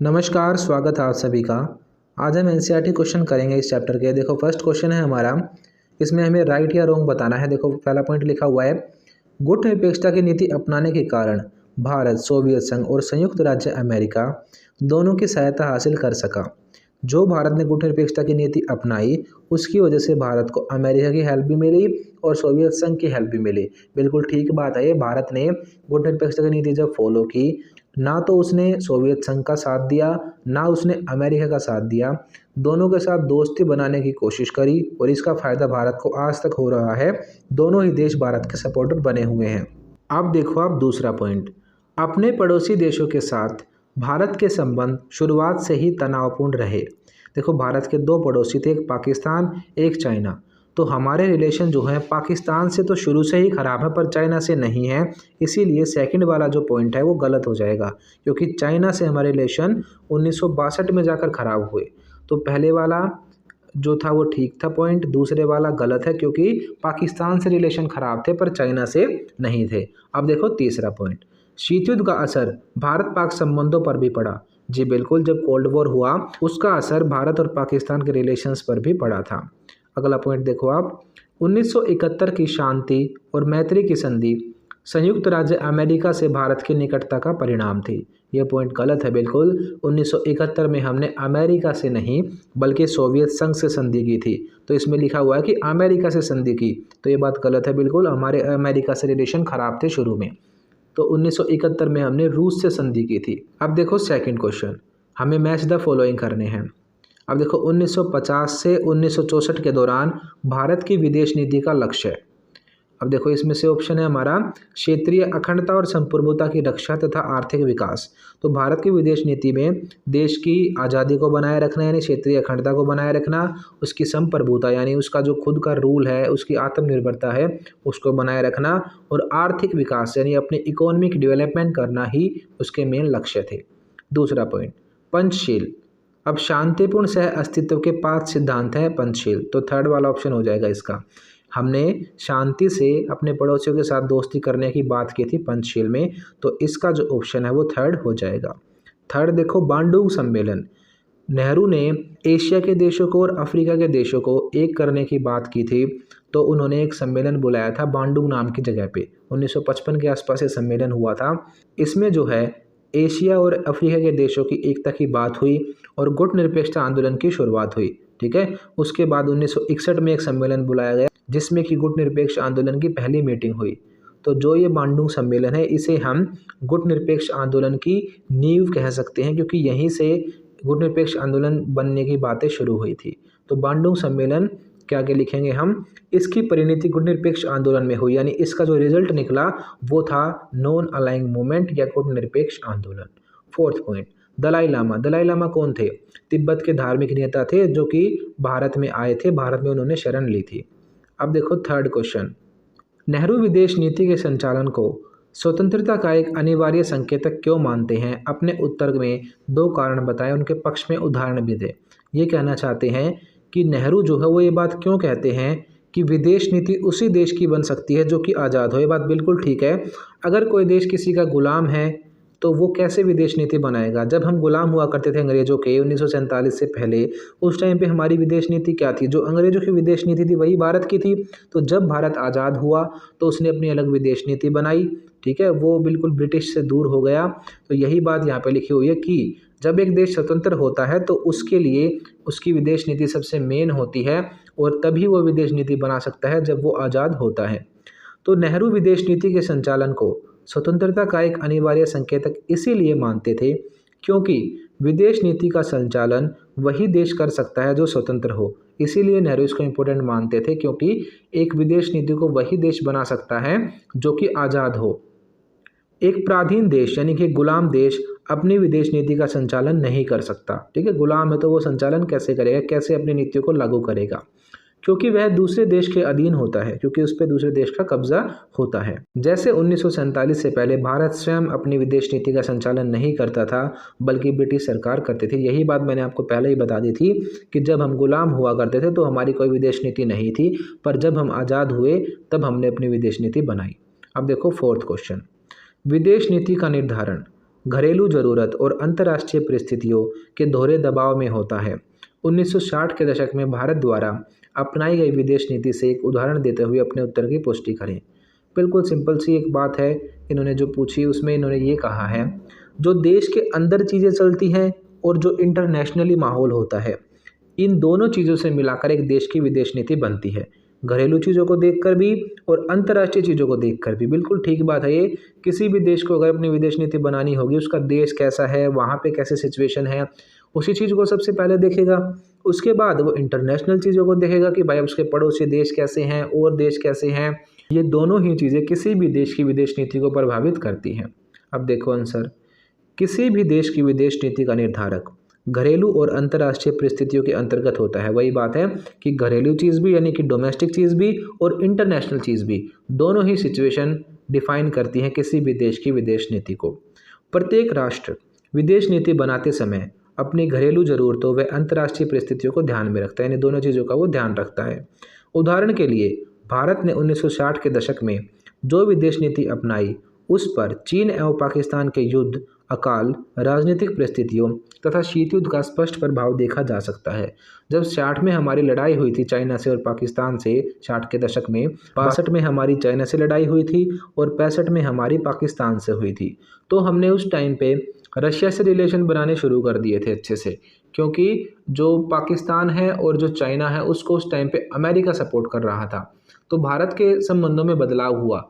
नमस्कार, स्वागत है आप सभी का। आज हम एनसीईआरटी क्वेश्चन करेंगे इस चैप्टर के। देखो फर्स्ट क्वेश्चन है हमारा, इसमें हमें राइट या रॉन्ग बताना है। देखो पहला पॉइंट लिखा हुआ है, गुट निरपेक्षता की नीति अपनाने के कारण भारत, सोवियत संघ और संयुक्त राज्य अमेरिका दोनों की सहायता हासिल कर सका। जो भारत ने गुट निरपेक्षता की नीति अपनाई उसकी वजह से भारत को अमेरिका की हेल्प भी मिली और सोवियत संघ की हेल्प भी मिली। बिल्कुल ठीक बात है। भारत ने गुट निरपेक्षता की नीति जब फॉलो की, ना तो उसने सोवियत संघ का साथ दिया ना उसने अमेरिका का साथ दिया, दोनों के साथ दोस्ती बनाने की कोशिश करी और इसका फायदा भारत को आज तक हो रहा है। दोनों ही देश भारत के सपोर्टर बने हुए हैं। अब देखो आप दूसरा पॉइंट, अपने पड़ोसी देशों के साथ भारत के संबंध शुरुआत से ही तनावपूर्ण रहे। देखो भारत के दो पड़ोसी थे, एक पाकिस्तान एक चाइना। तो हमारे रिलेशन जो है पाकिस्तान से तो शुरू से ही खराब है पर चाइना से नहीं है। इसीलिए सेकंड वाला जो पॉइंट है वो गलत हो जाएगा, क्योंकि चाइना से हमारे रिलेशन 1962 में जाकर खराब हुए। तो पहले वाला जो था वो ठीक था पॉइंट, दूसरे वाला गलत है क्योंकि पाकिस्तान से रिलेशन खराब थे पर चाइना से नहीं थे। अब देखो तीसरा पॉइंट, शीत युद्ध का असर भारत पाक संबंधों पर भी पड़ा। जी बिल्कुल, जब कोल्ड वॉर हुआ उसका असर भारत और पाकिस्तान के रिलेशंस पर भी पड़ा था। अगला पॉइंट देखो आप, 1971 की शांति और मैत्री की संधि संयुक्त राज्य अमेरिका से भारत की निकटता का परिणाम थी। यह पॉइंट गलत है बिल्कुल। 1971 में हमने अमेरिका से नहीं बल्कि सोवियत संघ से संधि की थी। तो इसमें लिखा हुआ है कि अमेरिका से संधि की, तो ये बात गलत है बिल्कुल। हमारे अमेरिका से रिलेशन खराब थे शुरू में, तो 1971 में हमने रूस से संधि की थी। अब देखो सेकंड क्वेश्चन, हमें मैच द फॉलोइंग करने हैं। अब देखो 1950 से 1964 के दौरान भारत की विदेश नीति का लक्ष्य। अब देखो इसमें से ऑप्शन है हमारा, क्षेत्रीय अखंडता और संप्रभुता की रक्षा तथा आर्थिक विकास। तो भारत की विदेश नीति में देश की आज़ादी को बनाए रखना यानी क्षेत्रीय अखंडता को बनाए रखना, उसकी संप्रभुता यानी उसका जो खुद का रूल है, उसकी आत्मनिर्भरता है उसको बनाए रखना, और आर्थिक विकास यानी अपनी इकोनॉमिक डेवलपमेंट करना ही उसके मेन लक्ष्य थे। दूसरा पॉइंट, पंचशील। अब शांतिपूर्ण सह अस्तित्व के 5 सिद्धांत हैं पंचशील, तो थर्ड वाला ऑप्शन हो जाएगा इसका। हमने शांति से अपने पड़ोसियों के साथ दोस्ती करने की बात की थी पंचशील में, तो इसका जो ऑप्शन है वो थर्ड हो जाएगा। थर्ड देखो, बांडुंग सम्मेलन। नेहरू ने एशिया के देशों को और अफ्रीका के देशों को एक करने की बात की थी, तो उन्होंने एक सम्मेलन बुलाया था बांडुंग नाम की जगह पे। 1955 के आसपास ये सम्मेलन हुआ था। इसमें जो है एशिया और अफ्रीका के देशों की एकता की बात हुई और गुट निरपेक्षता आंदोलन की शुरुआत हुई। ठीक है, उसके बाद 1961 में एक सम्मेलन बुलाया गया जिसमें कि गुट निरपेक्ष आंदोलन की पहली मीटिंग हुई। तो जो ये बांडुंग सम्मेलन है इसे हम गुट निरपेक्ष आंदोलन की नींव कह सकते हैं, क्योंकि यहीं से गुट निरपेक्ष आंदोलन बनने की बातें शुरू हुई थी। तो बांडुंग सम्मेलन के आगे लिखेंगे हम, इसकी परिणति गुट निरपेक्ष आंदोलन में हुई, यानी इसका जो रिजल्ट निकला वो था नॉन अलाइंग मूवमेंट या गुट निरपेक्ष आंदोलन। Fourth point, Dalai Lama. Dalai Lama कौन थे? तिब्बत के धार्मिक नेता थे जो कि भारत में आए थे, भारत में उन्होंने शरण ली थी। अब देखो थर्ड क्वेश्चन, नेहरू विदेश नीति के संचालन को स्वतंत्रता का एक अनिवार्य संकेतक क्यों मानते हैं? अपने उत्तर में 2 कारण बताएं, उनके पक्ष में उदाहरण भी दें। ये कहना चाहते हैं कि नेहरू जो है वो ये बात क्यों कहते हैं कि विदेश नीति उसी देश की बन सकती है जो कि आज़ाद हो। ये बात बिल्कुल ठीक है। अगर कोई देश किसी का गुलाम है तो वो कैसे विदेश नीति बनाएगा? जब हम गुलाम हुआ करते थे अंग्रेजों के 1947 से पहले, उस टाइम पे हमारी विदेश नीति क्या थी? जो अंग्रेजों की विदेश नीति थी वही भारत की थी। तो जब भारत आज़ाद हुआ तो उसने अपनी अलग विदेश नीति बनाई। ठीक है, वो बिल्कुल ब्रिटिश से दूर हो गया। तो यही बात यहाँ पे लिखी हुई है कि जब एक देश स्वतंत्र होता है तो उसके लिए उसकी विदेश नीति सबसे मेन होती है और तभी वो विदेश नीति बना सकता है जब वो आज़ाद होता है। तो नेहरू विदेश नीति के संचालन को स्वतंत्रता का एक अनिवार्य संकेतक इसीलिए मानते थे क्योंकि विदेश नीति का संचालन वही देश कर सकता है जो स्वतंत्र हो। इसीलिए नेहरू इसको इम्पोर्टेंट मानते थे, क्योंकि एक विदेश नीति को वही देश बना सकता है जो कि आज़ाद हो। एक पराधीन देश यानी कि गुलाम देश अपनी विदेश नीति का संचालन नहीं कर सकता। ठीक है, गुलाम है तो वो संचालन कैसे करेगा, कैसे अपनी नीतियों को लागू करेगा? क्योंकि वह दूसरे देश के अधीन होता है, क्योंकि उस पर दूसरे देश का कब्जा होता है। जैसे 1947 से पहले भारत स्वयं अपनी विदेश नीति का संचालन नहीं करता था बल्कि ब्रिटिश सरकार करती थी। यही बात मैंने आपको पहले ही बता दी थी कि जब हम गुलाम हुआ करते थे तो हमारी कोई विदेश नीति नहीं थी, पर जब हम आज़ाद हुए तब हमने अपनी विदेश नीति बनाई। अब देखो फोर्थ क्वेश्चन, विदेश नीति का निर्धारण। घरेलू ज़रूरत और अंतर्राष्ट्रीय परिस्थितियों के दोहरे दबाव में होता है। 1960 के दशक में भारत द्वारा अपनाई गई विदेश नीति से एक उदाहरण देते हुए अपने उत्तर की पुष्टि करें। बिल्कुल सिंपल सी एक बात है, इन्होंने जो पूछी उसमें इन्होंने ये कहा है, जो देश के अंदर चीज़ें चलती हैं और जो इंटरनेशनली माहौल होता है, इन दोनों चीज़ों से मिलाकर एक देश की विदेश नीति बनती है। घरेलू चीज़ों को देखकर भी और अंतर्राष्ट्रीय चीज़ों को देखकर भी। बिल्कुल ठीक बात है ये। किसी भी देश को अगर अपनी विदेश नीति बनानी होगी, उसका देश कैसा है, वहाँ पे कैसे सिचुएशन है, उसी चीज़ को सबसे पहले देखेगा। उसके बाद वो इंटरनेशनल चीज़ों को देखेगा कि भाई उसके पड़ोसी देश कैसे हैं और देश कैसे हैं। ये दोनों ही चीज़ें किसी भी देश की विदेश नीति को प्रभावित करती हैं। अब देखो आंसर, किसी भी देश की विदेश नीति का निर्धारक घरेलू और अंतर्राष्ट्रीय परिस्थितियों के अंतर्गत होता है। वही बात है कि घरेलू चीज़ भी यानी कि डोमेस्टिक चीज़ भी और इंटरनेशनल चीज़ भी, दोनों ही सिचुएशन डिफाइन करती हैं किसी भी देश की विदेश नीति को। प्रत्येक राष्ट्र विदेश नीति बनाते समय अपनी घरेलू ज़रूरतों व अंतर्राष्ट्रीय परिस्थितियों को ध्यान में रखता है, यानी दोनों चीज़ों का वो ध्यान रखता है। उदाहरण के लिए भारत ने 1960 के दशक में जो विदेश नीति अपनाई, उस पर चीन एवं पाकिस्तान के युद्ध, अकाल, राजनीतिक परिस्थितियों तथा शीत युद्ध का स्पष्ट प्रभाव देखा जा सकता है। जब 60 में हमारी लड़ाई हुई थी चाइना से और पाकिस्तान से, 60 के दशक में, 62 में हमारी चाइना से लड़ाई हुई थी और 65 में हमारी पाकिस्तान से हुई थी, तो हमने उस टाइम पे रशिया से रिलेशन बनाने शुरू कर दिए थे अच्छे से, क्योंकि जो पाकिस्तान है और जो चाइना है उसको उस टाइम पे अमेरिका सपोर्ट कर रहा था। तो भारत के संबंधों में बदलाव हुआ।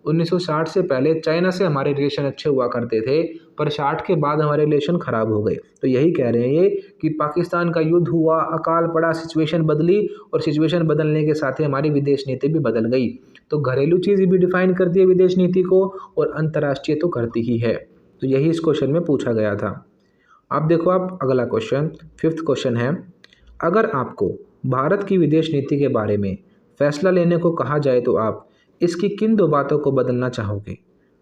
1960 से पहले चाइना से हमारे रिलेशन अच्छे हुआ करते थे, पर 60 के बाद हमारे रिलेशन ख़राब हो गए। तो यही कह रहे हैं ये कि पाकिस्तान का युद्ध हुआ, अकाल पड़ा, सिचुएशन बदली और सिचुएशन बदलने के साथ ही हमारी विदेश नीति भी बदल गई। तो घरेलू चीज़ भी डिफाइन करती है विदेश नीति को और अंतर्राष्ट्रीय तो करती ही है। तो यही इस क्वेश्चन में पूछा गया था। अब देखो आप अगला क्वेश्चन, 5th क्वेश्चन है, अगर आपको भारत की विदेश नीति के बारे में फैसला लेने को कहा जाए तो आप इसकी किन 2 बातों को बदलना चाहोगे?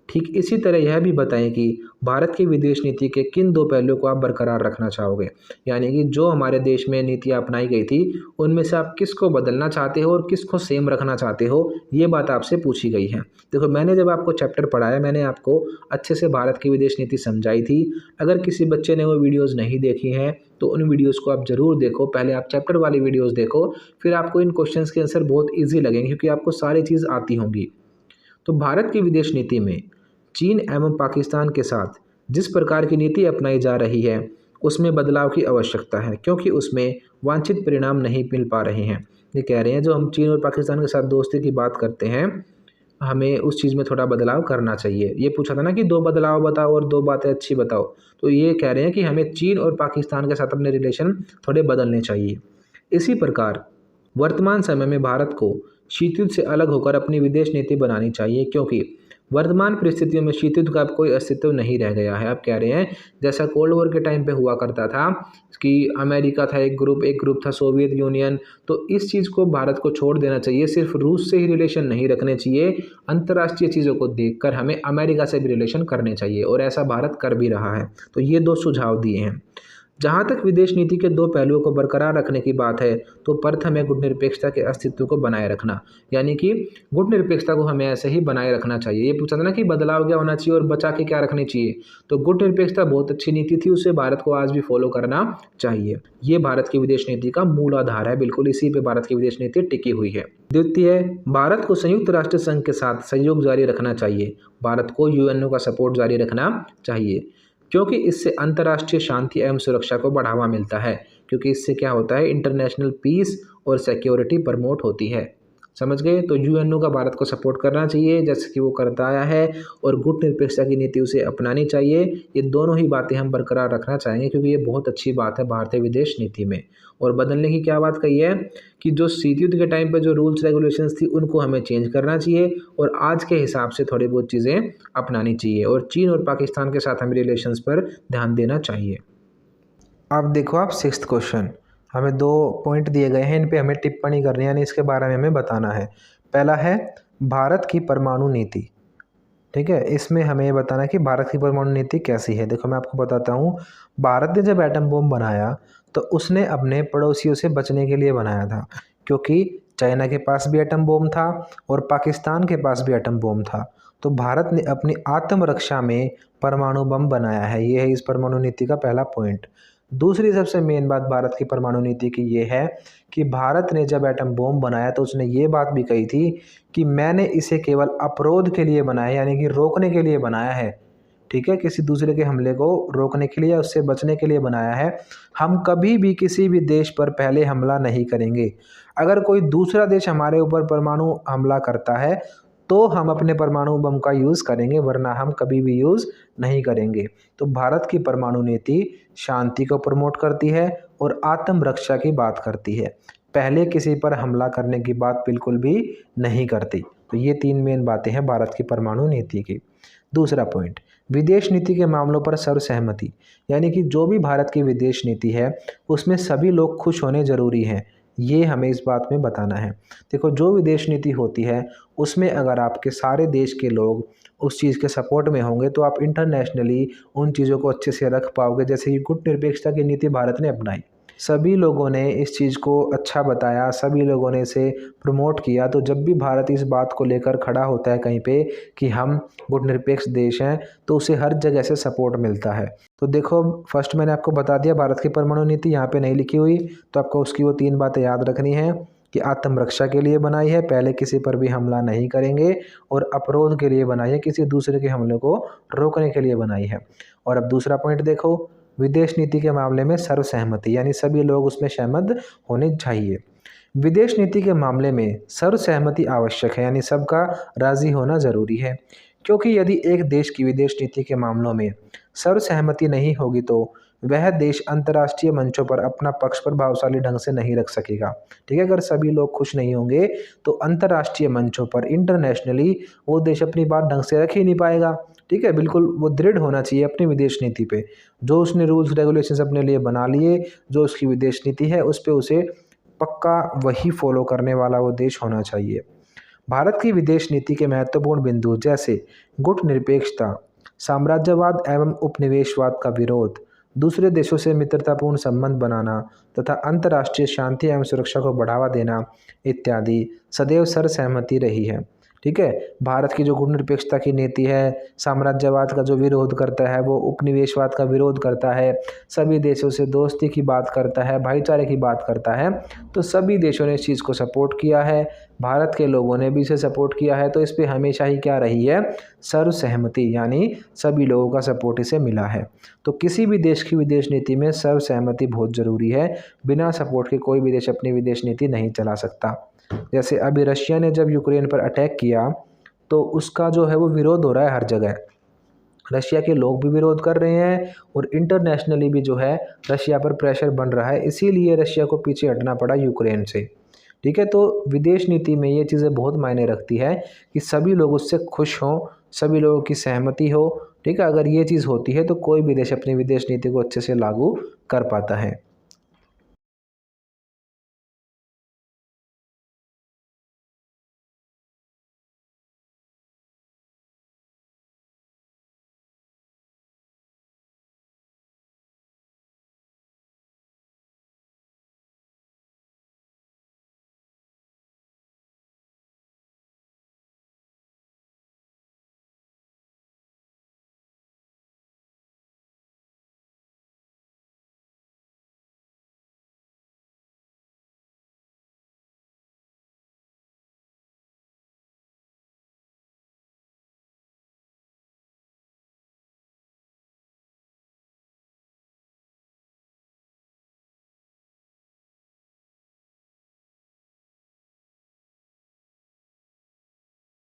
ठीक इसी तरह यह भी बताएं कि भारत की विदेश नीति के किन 2 पहलुओं को आप बरकरार रखना चाहोगे। यानी कि जो हमारे देश में नीतियाँ अपनाई गई थी उनमें से आप किसको बदलना चाहते हो और किसको सेम रखना चाहते हो, ये बात आपसे पूछी गई है। देखो मैंने जब आपको चैप्टर पढ़ाया मैंने आपको अच्छे से भारत की विदेश नीति समझाई थी। अगर किसी बच्चे ने वो वीडियोज़ नहीं देखी हैं तो उन वीडियोज़ को आप ज़रूर देखो। पहले आप चैप्टर वाली वीडियोज़ देखो, फिर आपको इन क्वेश्चंस के आंसर बहुत ईजी लगेंगे क्योंकि आपको सारी चीज़ आती होंगी। तो भारत की विदेश नीति में चीन एवं पाकिस्तान के साथ जिस प्रकार की नीति अपनाई जा रही है उसमें बदलाव की आवश्यकता है, क्योंकि उसमें वांछित परिणाम नहीं मिल पा रहे हैं। ये कह रहे हैं जो हम चीन और पाकिस्तान के साथ दोस्ती की बात करते हैं, हमें उस चीज़ में थोड़ा बदलाव करना चाहिए। ये पूछा था ना कि 2 बदलाव बताओ और 2 बातें अच्छी बताओ, तो ये कह रहे हैं कि हमें चीन और पाकिस्तान के साथ अपने रिलेशन थोड़े बदलने चाहिए। इसी प्रकार वर्तमान समय में भारत को शीत युद्ध से अलग होकर अपनी विदेश नीति बनानी चाहिए, क्योंकि वर्तमान परिस्थितियों में शीत युद्ध का अब कोई अस्तित्व नहीं रह गया है। अब कह रहे हैं जैसा कोल्ड वॉर के टाइम पे हुआ करता था कि अमेरिका था एक ग्रुप था सोवियत यूनियन, तो इस चीज़ को भारत को छोड़ देना चाहिए। सिर्फ रूस से ही रिलेशन नहीं रखने चाहिए, अंतर्राष्ट्रीय चीज़ों को देखकर हमें अमेरिका से भी रिलेशन करने चाहिए और ऐसा भारत कर भी रहा है। तो ये 2 सुझाव दिए हैं। जहाँ तक विदेश नीति के 2 पहलुओं को बरकरार रखने की बात है तो प्रथम है गुटनिरपेक्षता के अस्तित्व को बनाए रखना, यानी कि गुटनिरपेक्षता को हमें ऐसे ही बनाए रखना चाहिए। ये पूछा था ना कि बदलाव क्या होना चाहिए और बचा के क्या रखनी चाहिए, तो गुटनिरपेक्षता बहुत अच्छी नीति थी, उसे भारत को आज भी फॉलो करना चाहिए। ये भारत की विदेश नीति का मूल आधार है, बिल्कुल इसी पे भारत की विदेश नीति टिकी हुई है। द्वितीय, भारत को संयुक्त राष्ट्र संघ के साथ सहयोग जारी रखना चाहिए। भारत को यूएनओ का सपोर्ट जारी रखना चाहिए, क्योंकि इससे अंतर्राष्ट्रीय शांति एवं सुरक्षा को बढ़ावा मिलता है, क्योंकि इससे क्या होता है, इंटरनेशनल पीस और सिक्योरिटी प्रमोट होती है। समझ गए? तो यूएनओ का भारत को सपोर्ट करना चाहिए जैसे कि वो करता आया है, और गुटनिरपेक्षता की नीति उसे अपनानी चाहिए। ये दोनों ही बातें हम बरकरार रखना चाहेंगे क्योंकि ये बहुत अच्छी बात है भारतीय विदेश नीति में। और बदलने की क्या बात कही है कि जो शीत युद्ध के टाइम पे जो रूल्स रेगुलेशंस थी उनको हमें चेंज करना चाहिए और आज के हिसाब से थोड़ी बहुत चीज़ें अपनानी चाहिए, और चीन और पाकिस्तान के साथ हमें रिलेशंस पर ध्यान देना चाहिए। अब देखो आप 6th क्वेश्चन, हमें 2 पॉइंट दिए गए हैं, इन पे हमें टिप्पणी करनी है, यानी इसके बारे में हमें बताना है। पहला है भारत की परमाणु नीति। ठीक है, इसमें हमें ये बताना है कि भारत की परमाणु नीति कैसी है। देखो मैं आपको बताता हूँ, भारत ने जब एटम बम बनाया तो उसने अपने पड़ोसियों से बचने के लिए बनाया था, क्योंकि चाइना के पास भी एटम बम था और पाकिस्तान के पास भी एटम बम था। तो भारत ने अपनी आत्मरक्षा में परमाणु बम बनाया है, ये है इस परमाणु नीति का पहला पॉइंट। दूसरी सबसे मेन बात भारत की परमाणु नीति की ये है कि भारत ने जब एटम बम बनाया तो उसने ये बात भी कही थी कि मैंने इसे केवल अवरोध के लिए बनाया, यानी कि रोकने के लिए बनाया है। ठीक है, किसी दूसरे के हमले को रोकने के लिए या उससे बचने के लिए बनाया है। हम कभी भी किसी भी देश पर पहले हमला नहीं करेंगे। अगर कोई दूसरा देश हमारे ऊपर परमाणु हमला करता है तो हम अपने परमाणु बम का यूज़ करेंगे, वरना हम कभी भी यूज़ नहीं करेंगे। तो भारत की परमाणु नीति शांति को प्रमोट करती है और आत्मरक्षा की बात करती है, पहले किसी पर हमला करने की बात बिल्कुल भी नहीं करती। तो ये 3 मेन बातें हैं भारत की परमाणु नीति की। दूसरा पॉइंट, विदेश नीति के मामलों पर सर्वसहमति, यानी कि जो भी भारत की विदेश नीति है उसमें सभी लोग खुश होने ज़रूरी हैं, ये हमें इस बात में बताना है। देखो, जो विदेश नीति होती है उसमें अगर आपके सारे देश के लोग उस चीज़ के सपोर्ट में होंगे तो आप इंटरनेशनली उन चीज़ों को अच्छे से रख पाओगे। जैसे कि गुटनिरपेक्षता की नीति भारत ने अपनाई, सभी लोगों ने इस चीज़ को अच्छा बताया, सभी लोगों ने इसे प्रमोट किया। तो जब भी भारत इस बात को लेकर खड़ा होता है कहीं पे कि हम गुटनिरपेक्ष देश हैं, तो उसे हर जगह से सपोर्ट मिलता है। तो देखो, फर्स्ट मैंने आपको बता दिया भारत की परमाणु नीति यहाँ पे नहीं लिखी हुई, तो आपको उसकी वो 3 बातें याद रखनी है कि आत्मरक्षा के लिए बनाई है, पहले किसी पर भी हमला नहीं करेंगे, और अवरोध के लिए बनाई है, किसी दूसरे के हमले को रोकने के लिए बनाई है। और अब दूसरा पॉइंट देखो, विदेश नीति के मामले में सर्वसहमति, यानी सभी लोग उसमें सहमत होने चाहिए। विदेश नीति के मामले में सर्वसहमति आवश्यक है, यानी सबका राजी होना जरूरी है, क्योंकि यदि एक देश की विदेश नीति के मामलों में सर्वसहमति नहीं होगी तो वह देश अंतर्राष्ट्रीय मंचों पर अपना पक्ष प्रभावशाली ढंग से नहीं रख सकेगा। ठीक है, अगर सभी लोग खुश नहीं होंगे तो अंतर्राष्ट्रीय मंचों पर इंटरनेशनली वो देश अपनी बात ढंग से रख ही नहीं पाएगा। ठीक है, बिल्कुल वो दृढ़ होना चाहिए अपनी विदेश नीति पे, जो उसने रूल्स रेगुलेशंस अपने लिए बना लिए, जो उसकी विदेश नीति है उस पर उसे पक्का वही फॉलो करने वाला वो देश होना चाहिए। भारत की विदेश नीति के महत्वपूर्ण बिंदु जैसे गुटनिरपेक्षता, साम्राज्यवाद एवं उपनिवेशवाद का विरोध, दूसरे देशों से मित्रतापूर्ण संबंध बनाना तथा अंतर्राष्ट्रीय शांति एवं सुरक्षा को बढ़ावा देना इत्यादि सदैव सर्वसहमति रही है। ठीक है, भारत की जो गुटनिरपेक्षता की नीति है, साम्राज्यवाद का जो विरोध करता है, वो उपनिवेशवाद का विरोध करता है, सभी देशों से दोस्ती की बात करता है, भाईचारे की बात करता है, तो सभी देशों ने इस चीज़ को सपोर्ट किया है, भारत के लोगों ने भी इसे सपोर्ट किया है। तो इस पर हमेशा ही क्या रही है, सर्वसहमति, यानी सभी लोगों का सपोर्ट इसे मिला है। तो किसी भी देश की विदेश नीति में सर्वसहमति बहुत ज़रूरी है, बिना सपोर्ट के कोई भी देश अपनी विदेश नीति नहीं चला सकता। जैसे अभी रशिया ने जब यूक्रेन पर अटैक किया तो उसका जो है वो विरोध हो रहा है हर जगह, रशिया के लोग भी विरोध कर रहे हैं और इंटरनेशनली भी जो है रशिया पर प्रेशर बन रहा है, इसीलिए रशिया को पीछे हटना पड़ा यूक्रेन से। ठीक है, तो विदेश नीति में ये चीज़ें बहुत मायने रखती है कि सभी लोग उससे खुश हों, सभी लोगों की सहमति हो। ठीक है, अगर ये चीज़ होती है तो कोई भी देश अपनी विदेश नीति को अच्छे से लागू कर पाता है।